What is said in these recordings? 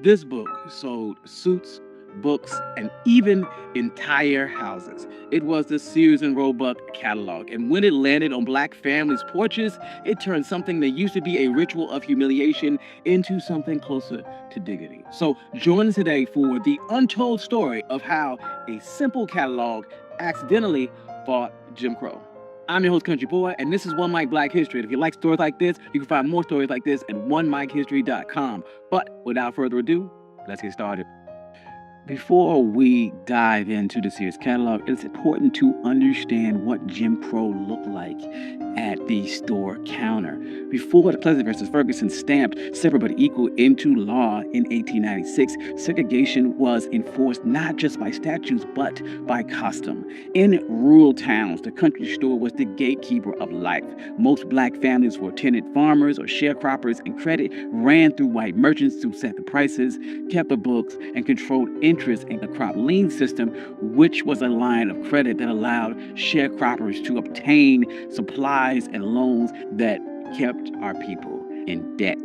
This book sold suits, books, and even entire houses. It was the Sears and Roebuck catalog, and when it landed on black families' porches, it turned something that used to be a ritual of humiliation into something closer to dignity. So join us today for the untold story of how a simple catalog accidentally fought Jim Crow. I'm your host, Country Boy, and this is One Mic Black History. And if you like stories like this, you can find more stories like this at onemichistory.com. But without further ado, let's get started. Before we dive into the Sears catalog, it's important to understand what Jim Crow looked like at the store counter. Before the Pleasant versus Ferguson stamped separate but equal into law in 1896, segregation was enforced not just by statutes but by custom. In rural towns, the country store was the gatekeeper of life. Most black families were tenant farmers or sharecroppers, and credit ran through white merchants who set the prices, kept the books, and controlled interest in the crop lien system, which was a line of credit that allowed sharecroppers to obtain supplies and loans that kept our people in debt.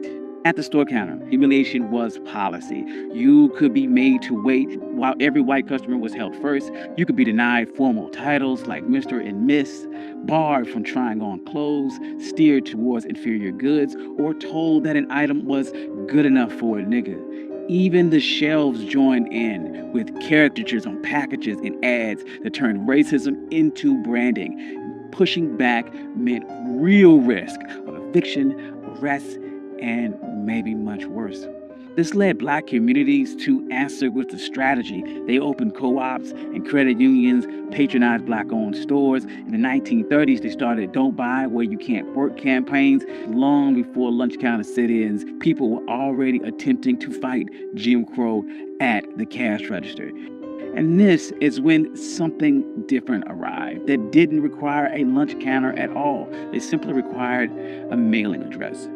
At the store counter, humiliation was policy. You could be made to wait while every white customer was held first. You could be denied formal titles like Mr. and Miss, barred from trying on clothes, steered towards inferior goods, or told that an item was good enough for a nigga. Even the shelves joined in with caricatures on packages and ads that turned racism into branding. Pushing back meant real risk of eviction, arrest, and maybe much worse. This led black communities to answer with a strategy. They opened co-ops and credit unions, patronized black-owned stores. In the 1930s, they started Don't Buy Where You Can't Work campaigns. Long before lunch counter sit-ins, people were already attempting to fight Jim Crow at the cash register. And this is when something different arrived that didn't require a lunch counter at all. It simply required a mailing address.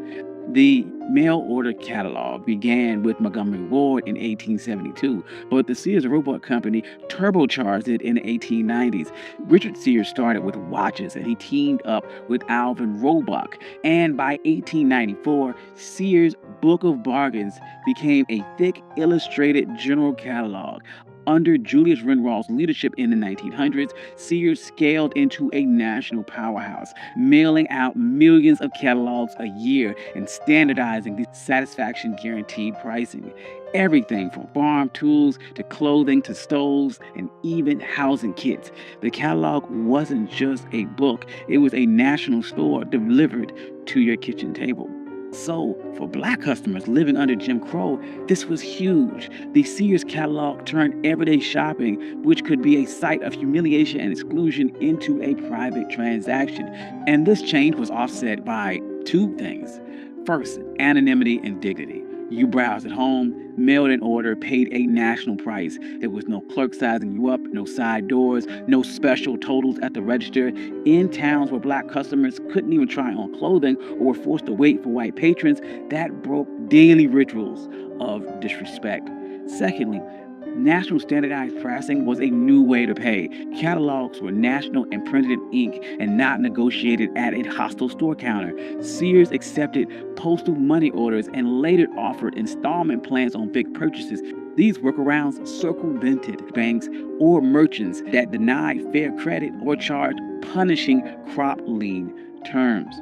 The mail order catalog began with Montgomery Ward in 1872, but the Sears and Roebuck Company turbocharged it in the 1890s. Richard Sears started with watches, and he teamed up with Alvin Roebuck. And by 1894, Sears' Book of Bargains became a thick, illustrated general catalog. Under Julius Renraw's leadership in the 1900s, Sears scaled into a national powerhouse, mailing out millions of catalogs a year and standardizing the satisfaction guaranteed pricing. Everything from farm tools to clothing to stoves and even housing kits. The catalog wasn't just a book, it was a national store delivered to your kitchen table. So, for black customers living under Jim Crow, this was huge. The Sears catalog turned everyday shopping, which could be a site of humiliation and exclusion, into a private transaction. And this change was offset by two things. First, anonymity and dignity. You browsed at home, mailed an order, paid a national price. There was no clerk sizing you up, no side doors, no special totals at the register. In towns where black customers couldn't even try on clothing or were forced to wait for white patrons, that broke daily rituals of disrespect. Secondly, national standardized pricing was a new way to pay. Catalogs were national and printed in ink and not negotiated at a hostile store counter. Sears accepted postal money orders and later offered installment plans on big purchases. These workarounds circumvented banks or merchants that denied fair credit or charged punishing crop lien terms.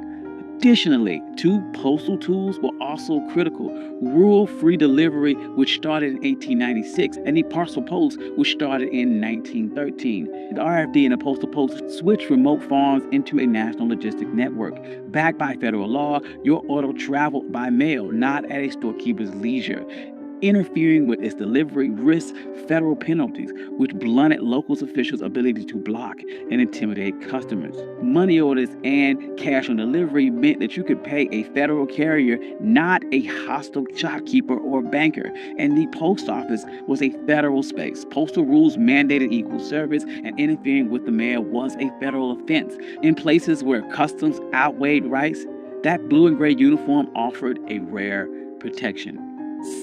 Additionally, two postal tools were also critical: rural free delivery, which started in 1896, and the parcel post, which started in 1913. The RFD and the postal post switched remote farms into a national logistic network. Backed by federal law, your order traveled by mail, not at a storekeeper's leisure. Interfering with its delivery risked federal penalties, which blunted local officials' ability to block and intimidate customers. Money orders and cash on delivery meant that you could pay a federal carrier, not a hostile shopkeeper or banker. And the post office was a federal space. Postal rules mandated equal service, and interfering with the mail was a federal offense. In places where customs outweighed rights, that blue and gray uniform offered a rare protection.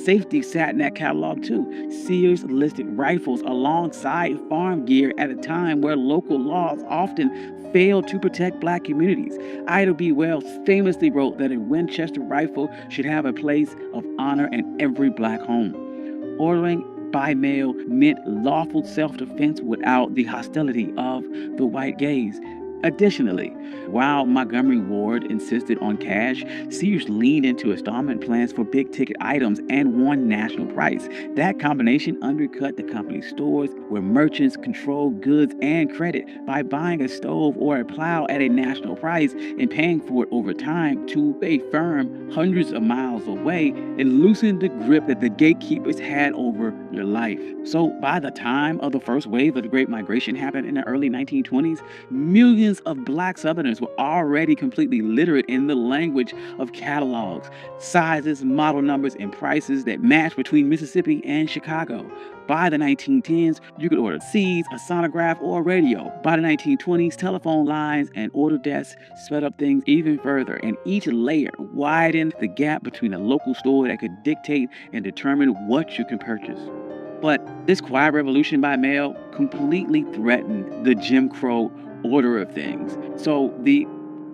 Safety sat in that catalog too. Sears listed rifles alongside farm gear at a time where local laws often failed to protect black communities. Ida B. Wells famously wrote that a Winchester rifle should have a place of honor in every black home. Ordering by mail meant lawful self-defense without the hostility of the white gaze. Additionally, while Montgomery Ward insisted on cash, Sears leaned into installment plans for big ticket items and one national price. That combination undercut the company's stores, where merchants controlled goods and credit by buying a stove or a plow at a national price and paying for it over time to a firm hundreds of miles away. It loosened the grip that the gatekeepers had over your life. So by the time of the first wave of the Great Migration happened in the early 1920s, millions of black Southerners were already completely literate in the language of catalogs, sizes, model numbers, and prices that matched between Mississippi and Chicago. By the 1910s, you could order seeds, a sonograph, or a radio. By the 1920s, telephone lines and order desks sped up things even further, and each layer widened the gap between a local store that could dictate and determine what you can purchase. But this quiet revolution by mail completely threatened the Jim Crow order of things. So the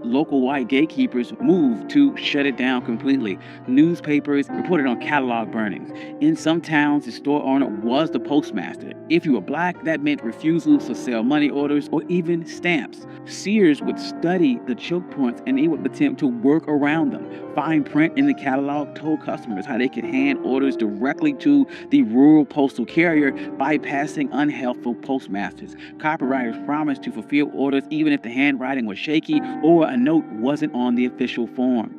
local white gatekeepers moved to shut it down completely. Newspapers reported on catalog burnings. In some towns, the store owner was the postmaster. If you were black, that meant refusals to sell money orders or even stamps. Sears would study the choke points and they would attempt to work around them. Fine print in the catalog told customers how they could hand orders directly to the rural postal carrier, bypassing unhelpful postmasters. Copywriters promised to fulfill orders even if the handwriting was shaky or a note wasn't on the official form.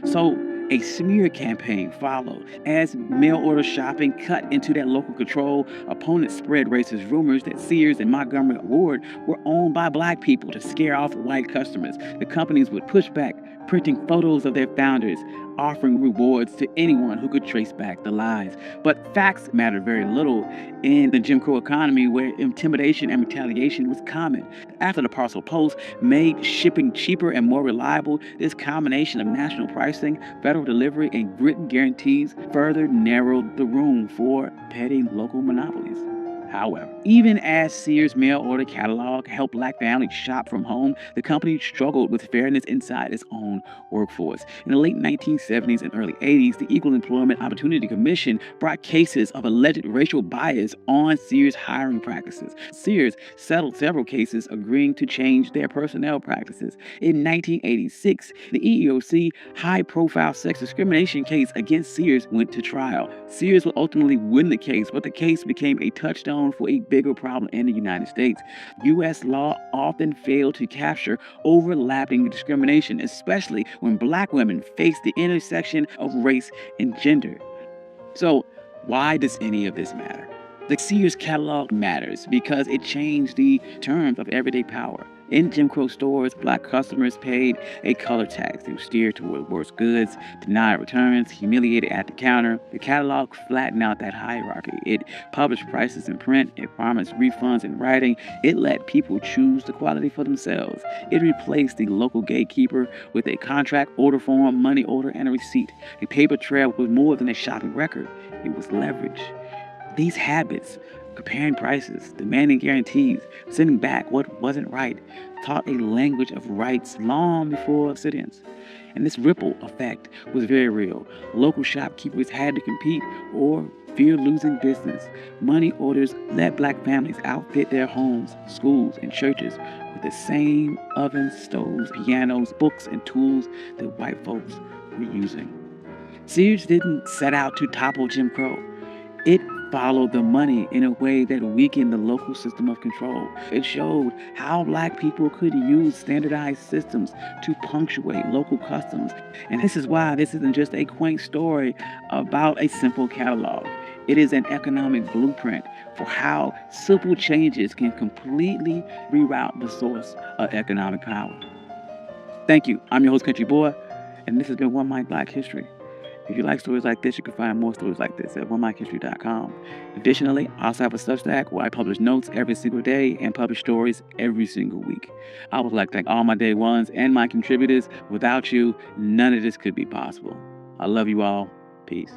So a smear campaign followed. As mail order shopping cut into that local control, opponents spread racist rumors that Sears and Montgomery Ward were owned by black people to scare off white customers. The companies would push back, printing photos of their founders, offering rewards to anyone who could trace back the lies. But facts mattered very little in the Jim Crow economy, where intimidation and retaliation was common. After the parcel post made shipping cheaper and more reliable, this combination of national pricing, federal delivery, and written guarantees further narrowed the room for petty local monopolies. However, even as Sears' mail order catalog helped black families shop from home, the company struggled with fairness inside its own workforce. In the late 1970s and early 80s, the Equal Employment Opportunity Commission brought cases of alleged racial bias on Sears' hiring practices. Sears settled several cases, agreeing to change their personnel practices. In 1986, the EEOC high-profile sex discrimination case against Sears went to trial. Sears would ultimately win the case, but the case became a touchstone for a bigger problem in the United States. U.S. law often failed to capture overlapping discrimination, especially when black women face the intersection of race and gender. So, why does any of this matter? The Sears catalog matters because it changed the terms of everyday power. In Jim Crow stores, black customers paid a color tax. They were steered toward worse goods, denied returns, humiliated at the counter. The catalog flattened out that hierarchy. It published prices in print. It promised refunds in writing. It let people choose the quality for themselves. It replaced the local gatekeeper with a contract, order form, money order, and a receipt. A paper trail was more than a shopping record. It was leverage. These habits, comparing prices, demanding guarantees, sending back what wasn't right, taught a language of rights long before sit-ins. And this ripple effect was very real. Local shopkeepers had to compete or fear losing business. Money orders let black families outfit their homes, schools, and churches with the same ovens, stoves, pianos, books, and tools that white folks were using. Sears didn't set out to topple Jim Crow. It followed the money in a way that weakened the local system of control. It showed how black people could use standardized systems to punctuate local customs. And this is why this isn't just a quaint story about a simple catalog. It is an economic blueprint for how simple changes can completely reroute the source of economic power. Thank you. I'm your host, Country Boy, and this has been One Mic Black History. If you like stories like this, you can find more stories like this at OneMicHistory.com. Additionally, I also have a Substack where I publish notes every single day and publish stories every single week. I would like to thank all my day ones and my contributors. Without you, none of this could be possible. I love you all. Peace.